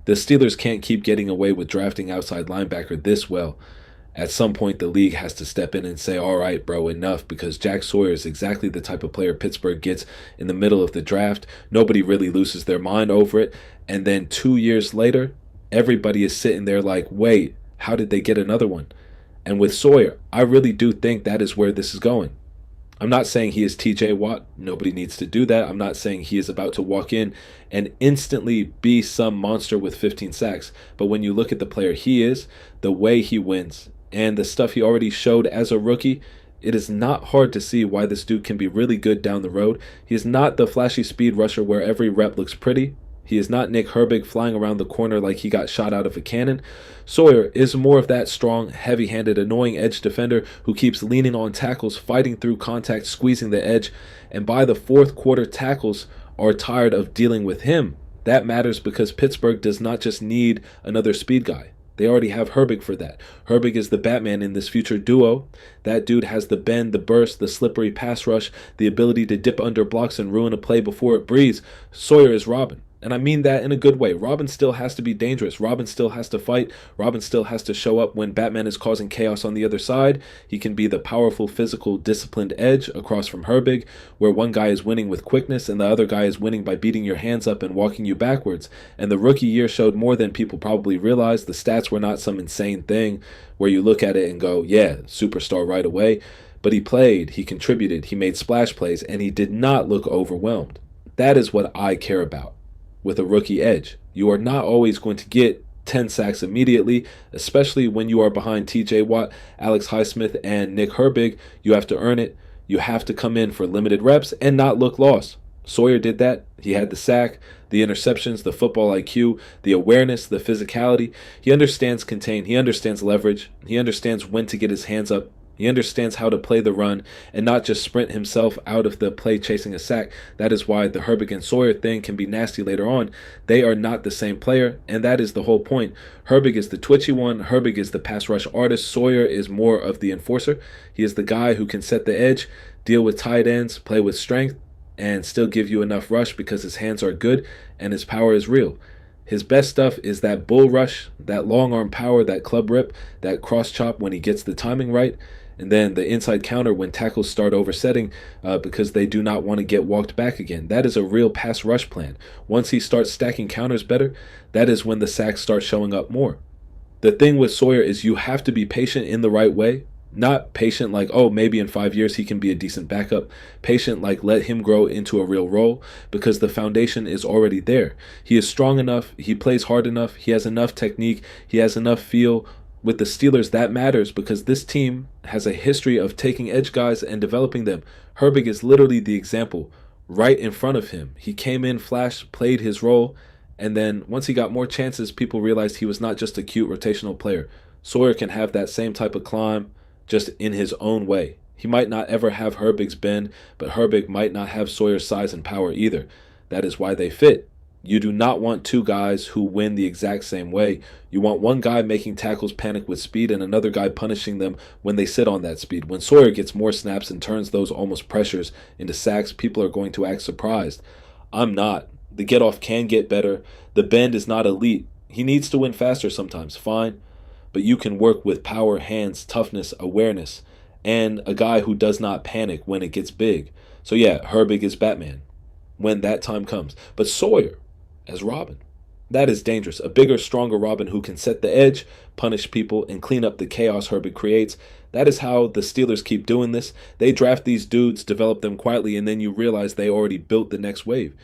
The Steelers can't keep getting away with drafting outside linebacker this well. At some point, the league has to step in and say, all right, bro, enough, because Jack Sawyer is exactly the type of player Pittsburgh gets in the middle of the draft. Nobody really loses their mind over it. And then 2 years later, everybody is sitting there like, wait, how did they get another one? And with Sawyer, I really do think that is where this is going. I'm not saying he is TJ Watt. Nobody needs to do that. I'm not saying he is about to walk in and instantly be some monster with 15 sacks. But when you look at the player he is, the way he wins, and the stuff he already showed as a rookie, it is not hard to see why this dude can be really good down the road. He is not the flashy speed rusher where every rep looks pretty. He is not Nick Herbig flying around the corner like he got shot out of a cannon. Sawyer is more of that strong, heavy-handed, annoying edge defender who keeps leaning on tackles, fighting through contact, squeezing the edge, and by the fourth quarter, tackles are tired of dealing with him. That matters because Pittsburgh does not just need another speed guy. They already have Herbig for that. Herbig is the Batman in this future duo. That dude has the bend, the burst, the slippery pass rush, the ability to dip under blocks and ruin a play before it breathes. Sawyer is Robin. And I mean that in a good way. Robin still has to be dangerous. Robin still has to fight. Robin still has to show up when Batman is causing chaos on the other side. He can be the powerful, physical, disciplined edge across from Herbig, where one guy is winning with quickness and the other guy is winning by beating your hands up and walking you backwards. And the rookie year showed more than people probably realized. The stats were not some insane thing where you look at it and go, yeah, superstar right away. But he played, he contributed, he made splash plays, and he did not look overwhelmed. That is what I care about with a rookie edge. You are not always going to get 10 sacks immediately, especially when you are behind TJ Watt, Alex Highsmith, and Nick Herbig. You have to earn it. You have to come in for limited reps and not look lost. Sawyer did that. He had the sack, the interceptions, the football IQ, the awareness, the physicality. He understands contain. He understands leverage. He understands when to get his hands up. He understands how to play the run and not just sprint himself out of the play chasing a sack. That is why the Herbig and Sawyer thing can be nasty later on. They are not the same player, and that is the whole point. Herbig is the twitchy one. Herbig is the pass rush artist. Sawyer is more of the enforcer. He is the guy who can set the edge, deal with tight ends, play with strength, and still give you enough rush because his hands are good and his power is real. His best stuff is that bull rush, that long arm power, that club rip, that cross chop when he gets the timing right, and then the inside counter when tackles start oversetting because they do not want to get walked back again. That is a real pass rush plan. Once he starts stacking counters better, that is when the sacks start showing up more. The thing with Sawyer is you have to be patient in the right way. Not patient like, oh, maybe in 5 years he can be a decent backup. Patient like let him grow into a real role because the foundation is already there. He is strong enough. He plays hard enough. He has enough technique. He has enough feel. With the Steelers, that matters because this team has a history of taking edge guys and developing them. Herbig is literally the example right in front of him. He came in, flashed, played his role, and then once he got more chances, people realized he was not just a cute rotational player. Sawyer can have that same type of climb just in his own way. He might not ever have Herbig's bend, but Herbig might not have Sawyer's size and power either. That is why they fit. You do not want two guys who win the exact same way. You want one guy making tackles panic with speed and another guy punishing them when they sit on that speed. When Sawyer gets more snaps and turns those almost pressures into sacks, people are going to act surprised. I'm not. The get off can get better. The bend is not elite. He needs to win faster sometimes, fine. But you can work with power, hands, toughness, awareness, and a guy who does not panic when it gets big. So yeah, Herbig is Batman when that time comes. But Sawyer as Robin. That is dangerous. A bigger, stronger Robin who can set the edge, punish people, and clean up the chaos Herbig creates. That is how the Steelers keep doing this. They draft these dudes, develop them quietly, and then you realize they already built the next wave.